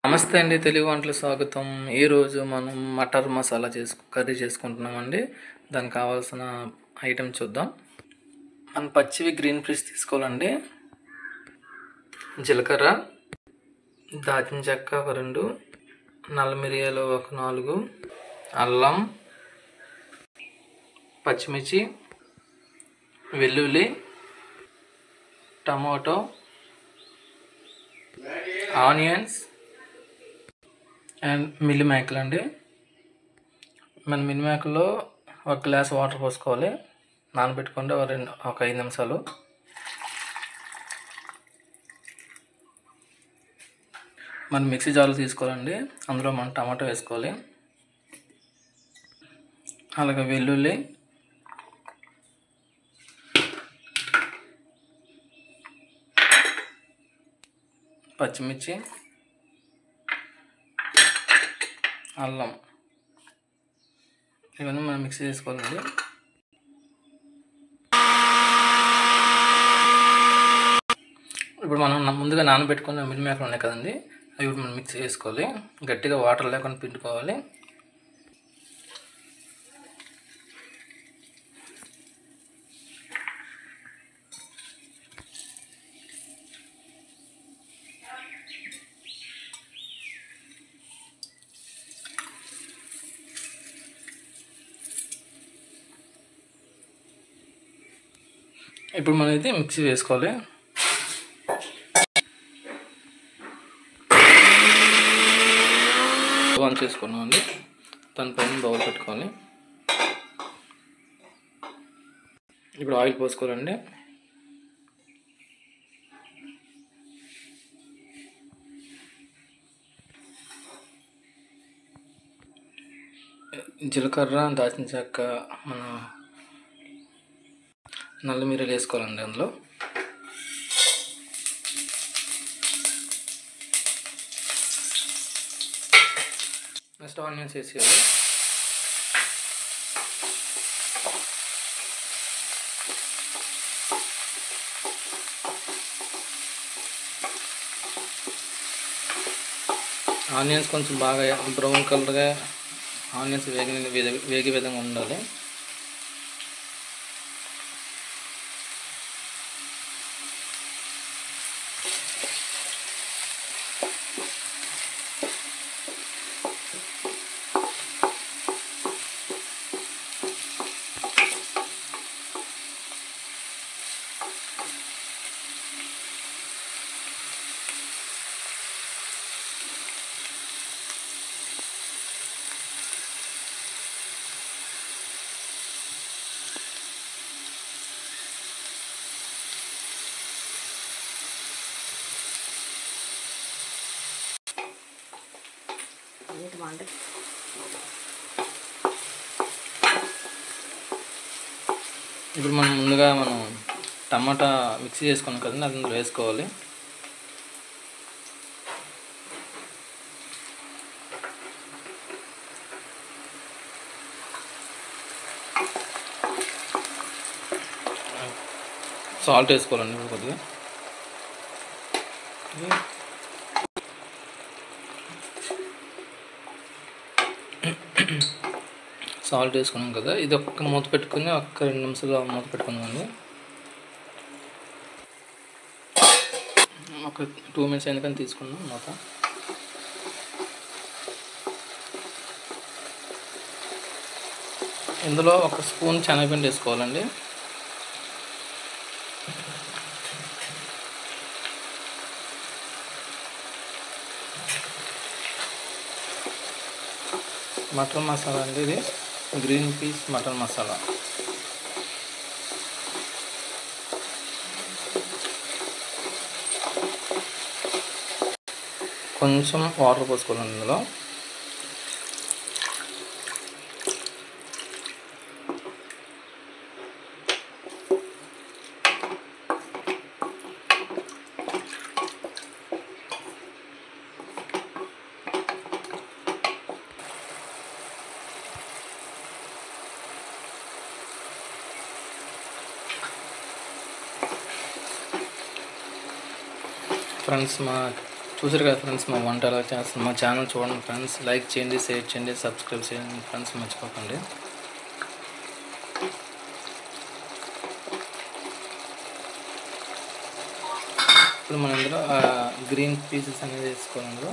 నమస్తే అండి, తెలుగు వంటలు స్వాగతం. ఈరోజు మనం మటర్ మసాలా కర్రీ చేసుకుంటున్నామండి. దానికి కావాల్సిన ఐటెం చూద్దాం. మనం పచ్చివి గ్రీన్ పీస్ తీసుకోవాలండి. జీలకర్ర, దాల్చిన చెక్క ఒక 2, నల్ల మిరియాలు ఒక 4, అల్లం, పచ్చిమిర్చి, వెల్లుల్లి, టమాటో, ఆనియన్స్ అండ్ మిల్లి మేకలు అండి. మన మిల్లి మేకల్లో 1 గ్లాస్ వాటర్ పోసుకోవాలి. నానబెట్టుకుంటే ఒక 5 నిమిషాలు. మనం మిక్సీ జార్లు తీసుకోవాలండి. అందులో మనం టమాటో వేసుకోవాలి, అలాగే వెల్లుల్లి, పచ్చిమిర్చి, అల్లం, ఇవన్నీ మనం మిక్సీ చేసుకోవాలండి. ఇప్పుడు మనం ముందుగా నానబెట్టుకున్న మిల్ మేకలు ఉన్నాయి కదండి, అవి ఇప్పుడు మనం మిక్సీ చేసుకోవాలి. గట్టిగా వాటర్ లేకుండా పిండుకోవాలి. ఇప్పుడు మనం ఇది మిక్సీ వేసుకోవాలి. ఆన్ చేసుకున్నామండి. దానిపైన బౌల్ పెట్టుకోవాలి. ఇప్పుడు ఆయిల్ పోసుకోవాలండి. జీలకర్ర, దాల్చిన చెక్క, మన నల్ల మిరియాలు వేసుకోవాలండి. అందులో నెక్స్ట్ ఆనియన్స్ వేసేయాలి. ఆనియన్స్ కొంచెం బాగా బ్రౌన్ కలర్గా ఆనియన్స్ వేగే విధంగా ఉండాలి. ఇప్పుడు మనం ముందుగా టమాటా మిక్సీ చేసుకున్నాం కదండి, అది అందులో వేసుకోవాలి. సాల్ట్ వేసుకోవాలండి ఇప్పుడు కొద్దిగా. సాల్ట్ వేసుకున్నాం కదా, ఇది ఒక్క మూత పెట్టుకుని 2 నిమిషాలు మూత పెట్టుకుందామండి. ఒక 2 మినిట్స్ ఎందుకని తీసుకున్నాం మూత. ఇందులో 1 స్పూన్ శనగపిండి వేసుకోవాలండి. మటన్ మసాలా అండి, ఇది గ్రీన్ పీస్ మటన్ మసాలా. కొంచెం వాటర్ పోసుకోవాలండి ఇందులో. ఫ్రెండ్స్, మా చూసారు కదా ఫ్రెండ్స్, మా వంట ఎలా చేస్తాం. మా ఛానల్ చూడండి ఫ్రెండ్స్, లైక్ చేయండి, షేర్ చేయండి, సబ్స్క్రైబ్ చేయండి ఫ్రెండ్స్, మర్చిపోకండి. ఇప్పుడు మనం ఇందులో గ్రీన్ పీసెస్ అనేది వేసుకోవాలి. అందులో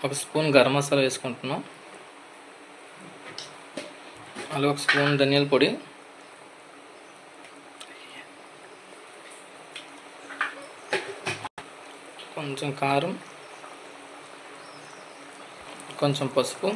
ఒక స్పూన్ గరం మసాలా వేసుకుంటున్నాం. అలాగే ఒక స్పూన్ ధనియాల పొడి, కొంచెం కారం, కొంచెం పసుపు,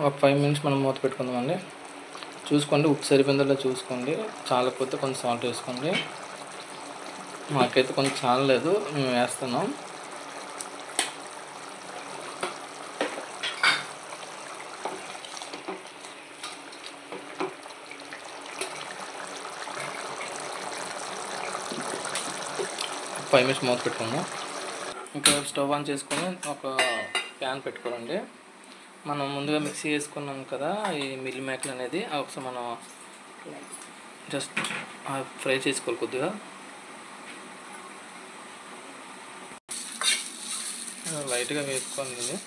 ఒక 5 మినిట్స్ మనం మూత పెట్టుకుందామండి. చూసుకోండి ఉప్పు సరిపోయిందో చూసుకోండి. చాలకపోతే కొంచెం సాల్ట్ వేసుకోండి. మాకైతే కొంచెం చాలలేదు, మేము వేస్తున్నాం. ఒక 5 మినిట్స్ మూత పెట్టుకుందాం. ఇంకా స్టవ్ ఆన్ చేసుకొని ఒక ప్యాన్ పెట్టుకోవాలండి. మనం ముందుగా మిక్సీ వేసుకున్నాం కదా ఈ మిల్ మేకర్ అనేది, ఒకసారి మనం జస్ట్ ఫ్రై చేసుకోవాలి కొద్దిగా. లైట్గా వేసుకోవాలి ఇది.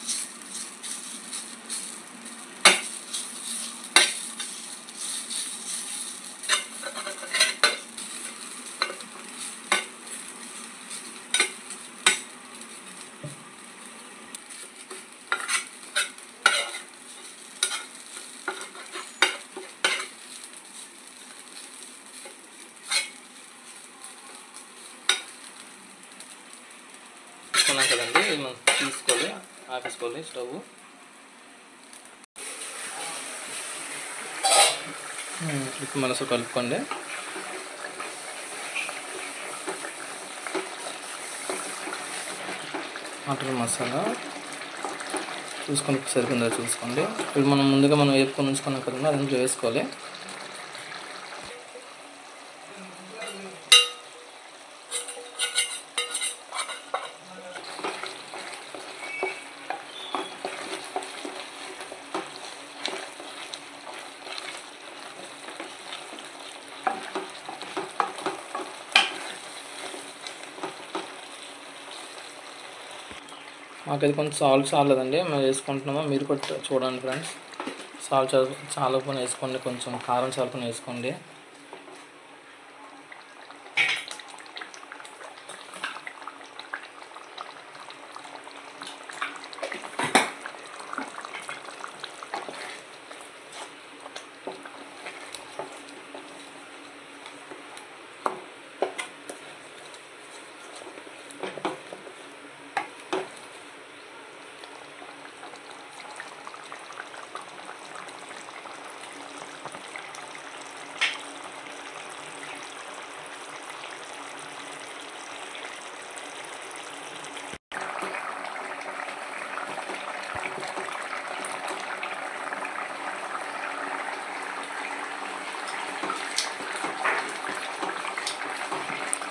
వేసుకున్నాం కదండి, ఇది మనం తీసుకోవాలి, ఆపేసుకోవాలి స్టవ్. ఇప్పుడు మళ్ళీ కలుపుకోండి. మటన్ మసాలా చూసుకొని సరిపోయిందో చూసుకోండి. ఇప్పుడు మనం ముందుగా వేపుకొని ఉంచుకున్నాం కదండి, అది అందులో వేసుకోవాలి. మాకైతే కొంచెం సాల్ట్ చాలదండి, మేము వేసుకుంటున్నామో మీరు కూడా చూడండి ఫ్రెండ్స్. సాల్ట్ చాలా పని వేసుకోండి, కొంచెం కారం చాలా పని వేసుకోండి.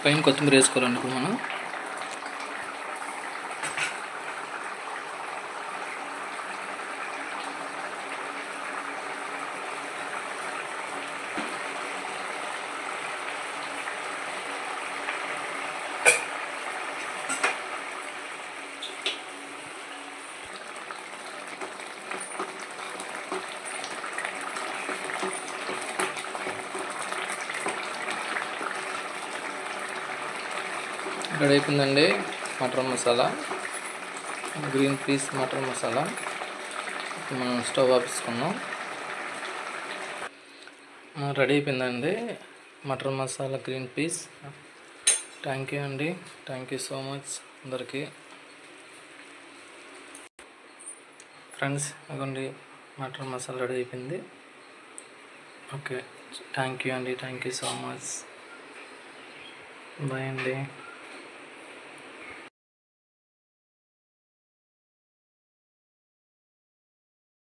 పైన కొత్తిమీర వేసుకోవాలండి ఇప్పుడు మనం. రెడీ అయిపోయిందండి mutton masala, green peas mutton masala. మనం స్టవ్ ఆపేసుకున్నాం. రెడీ అయిపోయిందండి mutton masala green peas. Thank you అండి, థ్యాంక్ యూ సో మచ్ అందరికీ. ఫ్రెండ్స్ అదిగోండి మటన్ మసాలా రెడీ అయిపోయింది. ఓకే. థ్యాంక్ యూ అండి, thank you so much. Bye అండి.